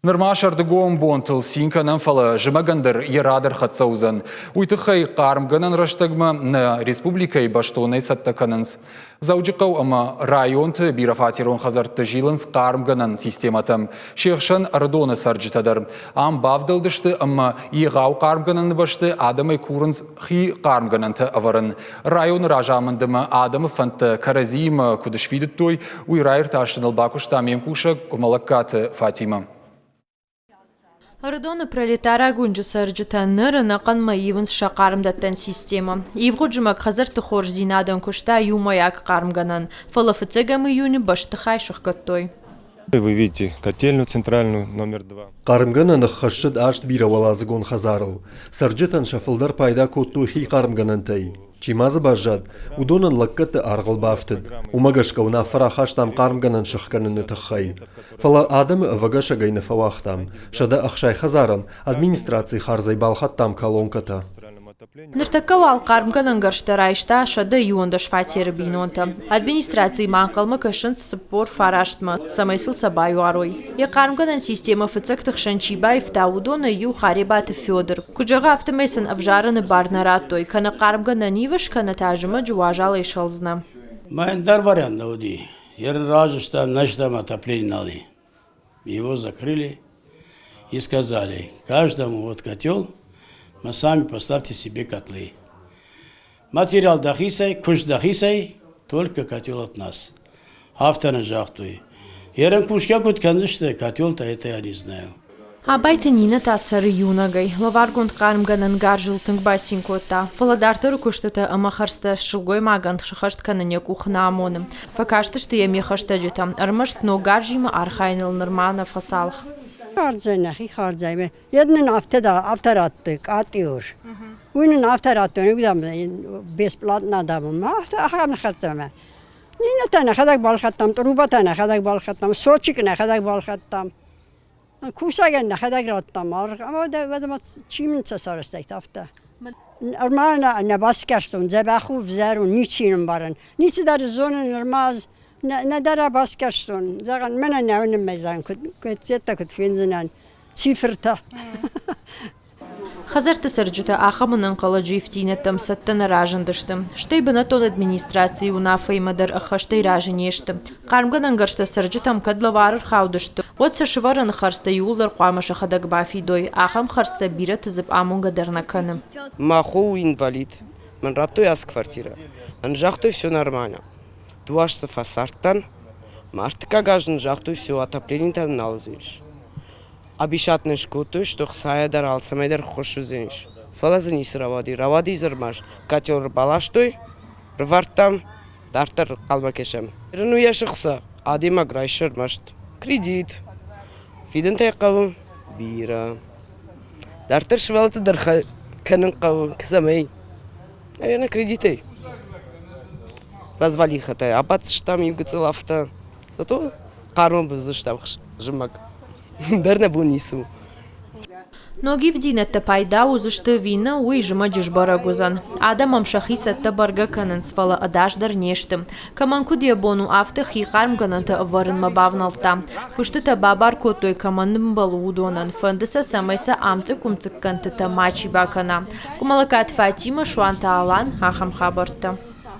Нырмашардыгом бонтыл синканан фала жымагандыр ерадыр хатсаузан. Уйтыхай қарымганан раштагма на республикай баштонай саттакананс. Заужықау ама районты бирафатирон хазарты жилынс қарымганан систематам. Шеқшан ардоны сарджитадар. Ам бавдылдышты ама иғау қарымганан башты адамай курынс хи қарымгананты аварын. Район ражамындымы адамы фанты каразима кудышвидыттой уйрайр таштыныл бакушта мемкуша кумалаккаты Фатима. Ардоны пролетара гунжы сарджыта ныры нақанма евінс шақарымдаттан система. Евғуджымак хазар тұхор зинадан күшта юмаяк қарымганан. Фалафыцегамы юни баштыхай шыққаттой. Вы видите котельную центральную номер 2. Қарымганан хашшыд ашт биравалазыгон хазарыл. Сарджытан шафылдар пайда котту хи қарымганантай. Чимазы бажад, удонан лаккаты арғыл бафтыд. Умагашка уна фарахаштам қарымганан шыққаныны тұққай. Фала адамы вагаша гайны фавахтам. Шада ақшай хазаран администрации харзай балхаттам колонката. Ныртакавал қарымганан гарштарайшта шада юондаш фатері бинонта. Администрации мақалмы кашын спор фараштма, самайсыл сабаю арой. Я қарымганан система фыцактық шанчибай вта удона ю харибаты Федор. Куджаға автомейсан авжарыны барнараттой, кана қарымганан иваш кана тажыма джуажала ишалзна. Майндар вариант уди. Разуштам, начтам отопление. Его закрыли и сказали, каждому вот котел, мы сами поставьте себе котлы. Материал дахисай, куш дахисай, только котел от нас. Автор жахтуй. Ерен кушка кут канзышты, котел-то это я не знаю. Абайты нина тасары юнагай. Лаваргунд қарымганан гаржилтың басинкота. Фаладартыры күштіті амахарста шылгой маган шықашт канане кухна амоным. Факаштышты еме хашта жетам. Армашт но гаржима архайныл нырмана фасалх. Harcayın, harcayın. Yedinin haftar attık, atıyor. Bunun haftar attığı besplatna adamım. Aham xastama. Nine tane kadar balxattam, truba tane kadar balxattam, soçik ne kadar balxattam. Kusagen ne kadar attam. Ama da vedem çimin çasarıstek hafta. Armana ne baskastun, zebahu vzerun, niçin barın. Niçin der zonen irmaz. Ne dara baskastun. Zagan mena ne önüm mezan. Kutsetta kutfinzinan. Цифрта. Хазарты сарджыта ахамынан қаладжи втинеттам саттана ражындыштым. Штай бынатон администрации унафаймадар ахаштай ражынештым. Қарымганан гаршта сарджытам кадлаварыр хаудышты. Вот сашыварын харста юлдар қуамаша хадаг бафидой. Ахам харста бира тызып амунга дарнаканым. Маху инвалид. Мен ратой аз квартира. Мен жахтой все нормально. Дуашсы фасарттан. Мартыка гажын жахтой все отопленийтан налзыш. Абишатны шкуты, что хсаядар алсамайдар хошузенш. Фалазынис равади зырмаш. Котел балаштой, рвартам, дартар қалмакешем. Рыну яшықса, адема грайшырмашт. Кредит. Фиден тайқавым, бира. Дартар швалты дарха канын қавым, кізамай. Наверное, кредитай. Развалихатай, апатсыштам югыцылафта. Зато қармы бізыштам жымак. Берне бунису. Ноги вдинетта пайда узышты вина уйжыма жышбарагузан. Адамам шахисетта барга канансфала адаждар нештым. Каманку диабону авты хиқармгананта аварынма бавналта. Куштыта бабар котой камандым балу удонан. Фандыса самайса амцы кумцыккантыта мачи бакана. Кумалакат Фатима шуанта алан хахам хабарта.